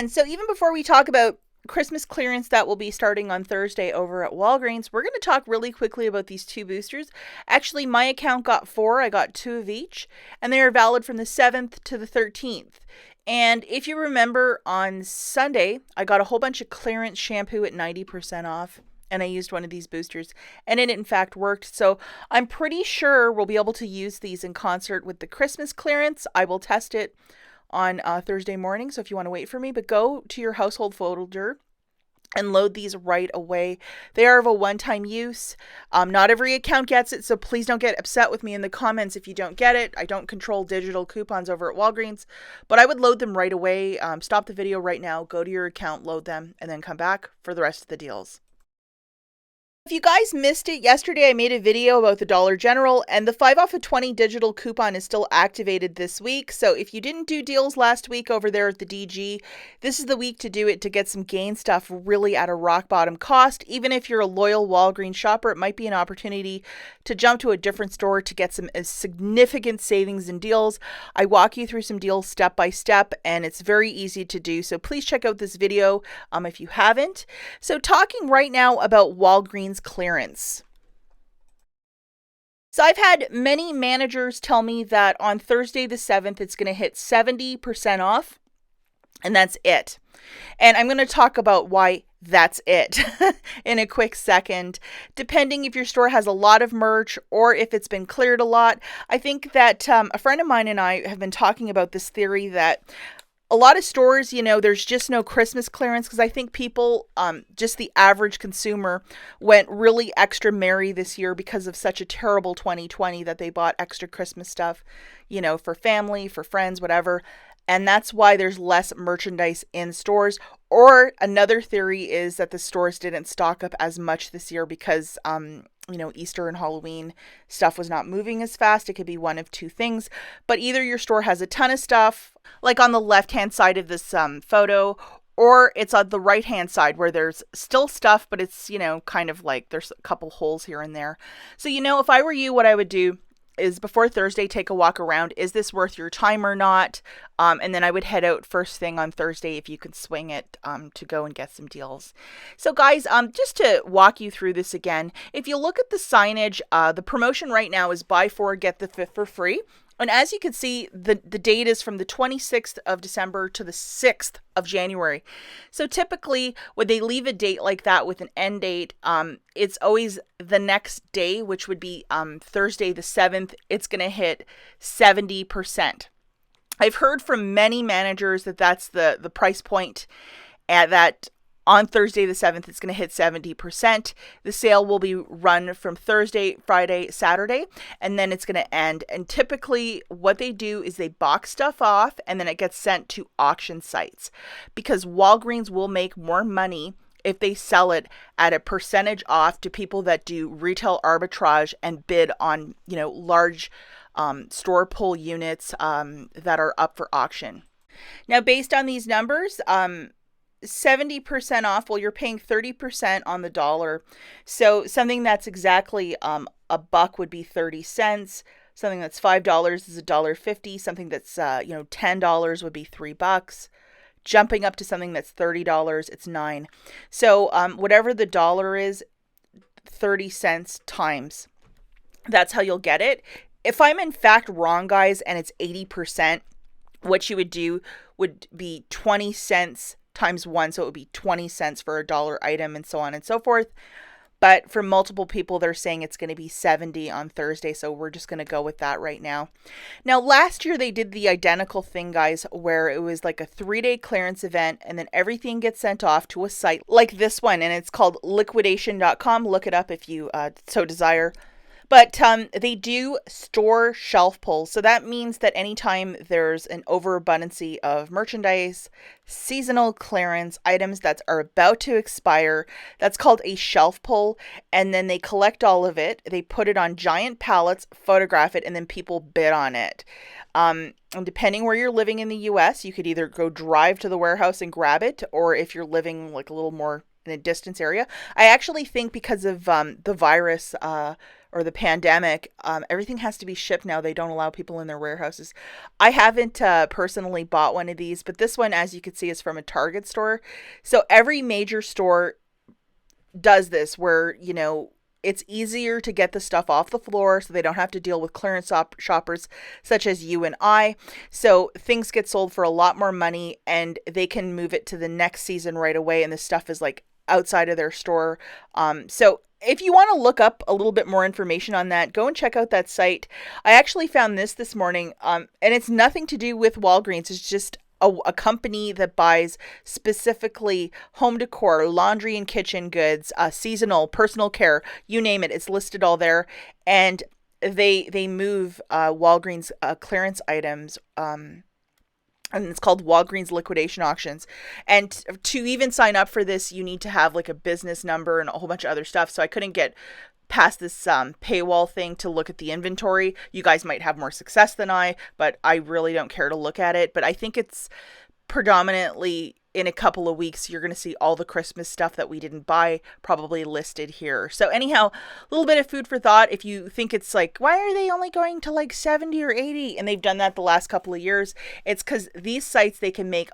friends, so even before we talk about Christmas clearance that will be starting on Thursday over at Walgreens, we're going to talk really quickly about these two boosters. Actually, my account got 4. I got 2 of each, and they are valid from the 7th to the 13th. And if you remember, on Sunday, I got a whole bunch of clearance shampoo at 90% off, and I used one of these boosters, and it in fact worked. So I'm pretty sure we'll be able to use these in concert with the Christmas clearance. I will test it on Thursday morning, so if you want to wait for me, but go to your household folder and load these right away. They are of a one-time use. Not every account gets it, so please don't get upset with me in the comments if you don't get it. I don't control digital coupons over at Walgreens, but I would load them right away. Stop the video right now, go to your account, load them, and then come back for the rest of the deals. If you guys missed it, yesterday I made a video about the Dollar General, and the 5 off of 20 digital coupon is still activated this week. So if you didn't do deals last week over there at the DG, this is the week to do it to get some gain stuff really at a rock bottom cost. Even if you're a loyal Walgreens shopper, it might be an opportunity to jump to a different store to get some significant savings and deals. I walk you through some deals step by step, and it's very easy to do. So please check out this video if you haven't. So talking right now about Walgreens clearance. So I've had many managers tell me that on Thursday the 7th, it's going to hit 70% off, and that's it. And I'm going to talk about why that's it in a quick second, depending if your store has a lot of merch or if it's been cleared a lot. I think that a friend of mine and I have been talking about this theory that a lot of stores, there's just no Christmas clearance because I think people, just the average consumer, went really extra merry this year because of such a terrible 2020 that they bought extra Christmas stuff, for family, for friends, whatever. And that's why there's less merchandise in stores. Or another theory is that the stores didn't stock up as much this year because, Easter and Halloween stuff was not moving as fast. It could be one of two things. But either your store has a ton of stuff, like on the left-hand side of this photo, or it's on the right-hand side where there's still stuff, but it's, kind of like there's a couple holes here and there. So, if I were you, what I would do is before Thursday, take a walk around. Is this worth your time or not? And then I would head out first thing on Thursday if you could swing it to go and get some deals. So guys, just to walk you through this again, if you look at the signage, the promotion right now is buy 4, get the 5th for free. And as you can see, the date is from the 26th of December to the 6th of January. So typically, when they leave a date like that with an end date, it's always the next day, which would be Thursday the 7th. It's going to hit 70%. I've heard from many managers that that's the price point at that. On Thursday the 7th, it's going to hit 70%. The sale will be run from Thursday, Friday, Saturday, and then it's going to end. And typically what they do is they box stuff off and then it gets sent to auction sites because Walgreens will make more money if they sell it at a percentage off to people that do retail arbitrage and bid on, large store pull units that are up for auction. Now, based on these numbers, 70% off, well, you're paying 30% on the dollar. So something that's exactly a buck would be 30 cents. Something that's $5 is $1.50. Something that's $10 would be $3. Jumping up to something that's $30, it's $9. So whatever the dollar is, 30 cents times. That's how you'll get it. If I'm in fact wrong, guys, and it's 80%, what you would do would be 20 cents times 1, so it would be 20 cents for a dollar item and so on and so forth. But for multiple people, they're saying it's going to be 70 on Thursday, so we're just going to go with that right now. Now, last year they did the identical thing, guys, where it was like a 3-day clearance event, and then everything gets sent off to a site like this one, and it's called liquidation.com. Look it up if you so desire. But they do store shelf pulls. So that means that anytime there's an overabundance of merchandise, seasonal clearance, items that are about to expire, that's called a shelf pull. And then they collect all of it. They put it on giant pallets, photograph it, and then people bid on it. And depending where you're living in the US, you could either go drive to the warehouse and grab it, or if you're living like a little more in a distance area. I actually think because of the virus or the pandemic, everything has to be shipped now. They don't allow people in their warehouses. I haven't personally bought one of these, but this one, as you can see, is from a Target store. So every major store does this where, it's easier to get the stuff off the floor so they don't have to deal with clearance shoppers such as you and I. So things get sold for a lot more money and they can move it to the next season right away. And the stuff is like outside of their store. So if you want to look up a little bit more information on that, go and check out that site. I actually found this morning, and it's nothing to do with Walgreens. It's just a company that buys specifically home decor, laundry and kitchen goods, seasonal, personal care, you name it. It's listed all there. And they move Walgreens clearance items. And it's called Walgreens Liquidation Auctions. And to even sign up for this, you need to have like a business number and a whole bunch of other stuff. So I couldn't get past this paywall thing to look at the inventory. You guys might have more success than I, but I really don't care to look at it. But I think it's predominantly in a couple of weeks, you're going to see all the Christmas stuff that we didn't buy probably listed here. So anyhow, a little bit of food for thought. If you think it's like, why are they only going to like 70 or 80? And they've done that the last couple of years. It's because these sites, they can make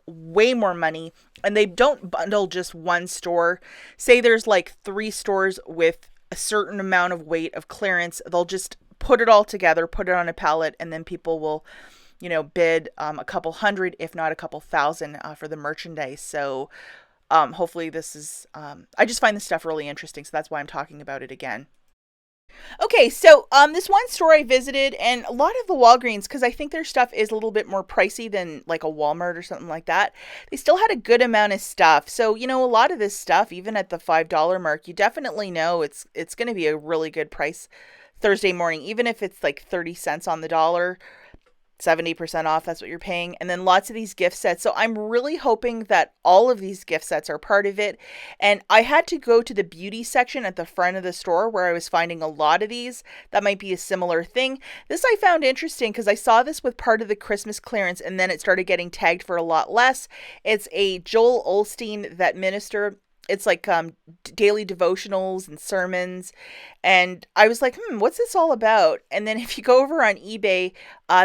way more money and they don't bundle just one store. Say there's like 3 stores with a certain amount of weight of clearance. They'll just put it all together, put it on a pallet, and then people will bid a couple hundred, if not a couple thousand for the merchandise. So hopefully this is, I just find this stuff really interesting. So that's why I'm talking about it again. Okay, so this one store I visited, and a lot of the Walgreens, because I think their stuff is a little bit more pricey than like a Walmart or something like that, they still had a good amount of stuff. So, a lot of this stuff, even at the $5 mark, you definitely know it's going to be a really good price Thursday morning, even if it's like 30 cents on the dollar. 70% off, that's what you're paying. And then lots of these gift sets. So I'm really hoping that all of these gift sets are part of it. And I had to go to the beauty section at the front of the store where I was finding a lot of these. That might be a similar thing. This I found interesting because I saw this with part of the Christmas clearance and then it started getting tagged for a lot less. It's a Joel Osteen, that minister. It's like daily devotionals and sermons. And I was like, what's this all about? And then if you go over on eBay,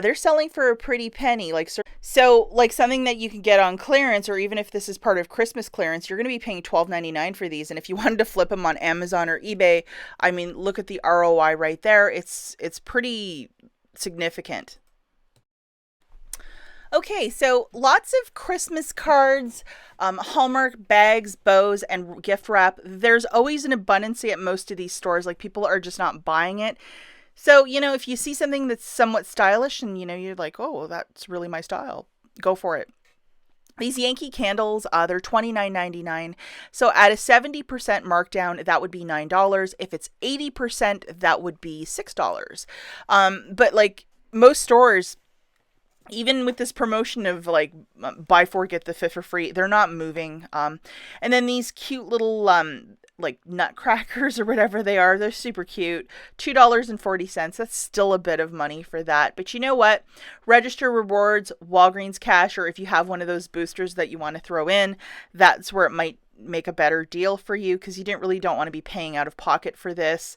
they're selling for a pretty penny. So like something that you can get on clearance, or even if this is part of Christmas clearance, you're going to be paying $12.99 for these. And if you wanted to flip them on Amazon or eBay, I mean, look at the ROI right there. It's pretty significant. Okay, so lots of Christmas cards, Hallmark bags, bows, and gift wrap. There's always an abundance at most of these stores. Like, people are just not buying it. So, if you see something that's somewhat stylish and, you're like, oh, well, that's really my style, go for it. These Yankee candles, they're $29.99. So at a 70% markdown, that would be $9. If it's 80%, that would be $6. But like most stores, even with this promotion of like buy 4 get the 5th for free, they're not moving. And then these cute little like nutcrackers or whatever they are, they're super cute. $2.40. That's still a bit of money for that. But you know what? Register rewards, Walgreens cash, or if you have one of those boosters that you want to throw in, that's where it might make a better deal for you, because you don't want to be paying out of pocket for this.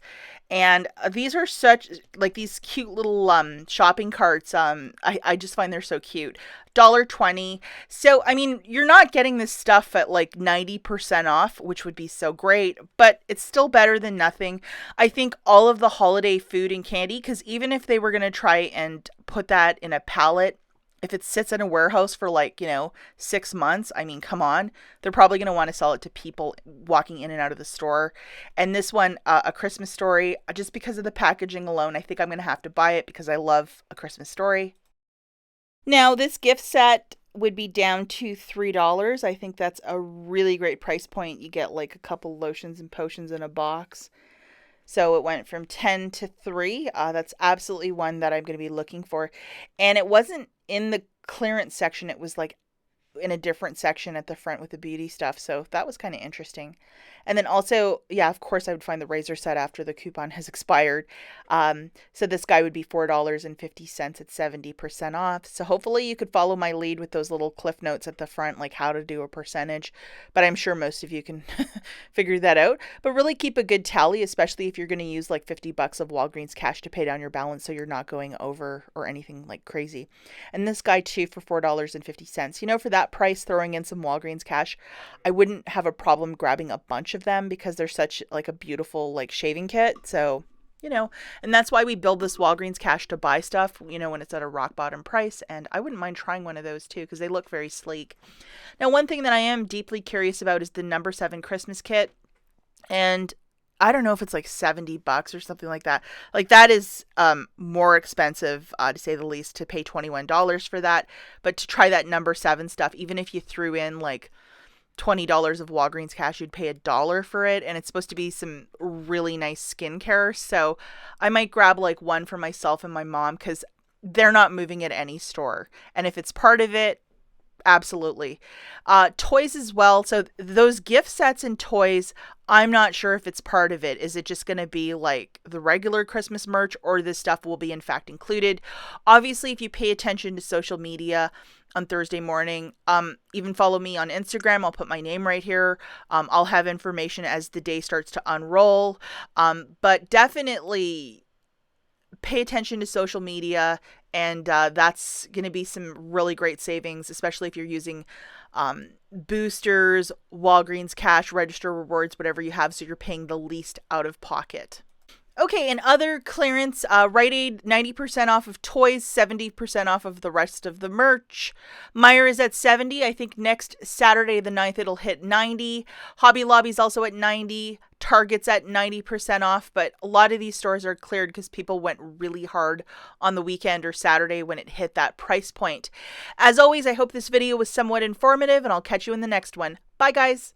And these are such like these cute little shopping carts. I just find they're so cute. $1.20. So I mean, you're not getting this stuff at like 90% off, which would be so great, but it's still better than nothing. I think all of the holiday food and candy, because even if they were going to try and put that in a pallet, if it sits in a warehouse for like, 6 months, I mean, come on, they're probably going to want to sell it to people walking in and out of the store. And this one, A Christmas Story, just because of the packaging alone, I think I'm going to have to buy it because I love A Christmas Story. Now, this gift set would be down to $3. I think that's a really great price point. You get like a couple lotions and potions in a box. So it went from 10 to 3. That's absolutely one that I'm going to be looking for. And it wasn't in the clearance section. It was like in a different section at the front with the beauty stuff. So that was kind of interesting. And then also, yeah, of course, I would find the razor set after the coupon has expired. So this guy would be $4.50 at 70% off. So hopefully you could follow my lead with those little cliff notes at the front, like how to do a percentage. But I'm sure most of you can figure that out. But really keep a good tally, especially if you're going to use like $50 of Walgreens cash to pay down your balance so you're not going over or anything like crazy. And this guy too for $4.50. You know, for that price, throwing in some Walgreens cash, I wouldn't have a problem grabbing a bunch of them because they're such like a beautiful like shaving kit. So, you know, and that's why we build this Walgreens cash to buy stuff, you know, when it's at a rock bottom price. And I wouldn't mind trying one of those too because they look very sleek. Now, one thing that I am deeply curious about is the number 7 Christmas kit. And I don't know if it's like $70 or something like that. Like that is more expensive, to say the least, to pay $21 for that. But to try that number 7 stuff, even if you threw in like $20 of Walgreens cash, you'd pay $1 for it. And it's supposed to be some really nice skincare. So I might grab like one for myself and my mom because they're not moving at any store. And if it's part of it, absolutely. Toys as well. So those gift sets and toys, I'm not sure if it's part of it. Is it just going to be like the regular Christmas merch, or this stuff will be in fact included? Obviously, if you pay attention to social media on Thursday morning, even follow me on Instagram. I'll put my name right here. I'll have information as the day starts to unroll. But definitely pay attention to social media, and that's going to be some really great savings, especially if you're using boosters, Walgreens cash, register rewards, whatever you have, so you're paying the least out of pocket. Okay, and other clearance, Rite Aid, 90% off of toys, 70% off of the rest of the merch. Meijer is at 70. I think next Saturday the 9th it'll hit 90. Hobby Lobby's also at 90. Target's at 90% off, but a lot of these stores are cleared because people went really hard on the weekend or Saturday when it hit that price point. As always, I hope this video was somewhat informative, and I'll catch you in the next one. Bye, guys.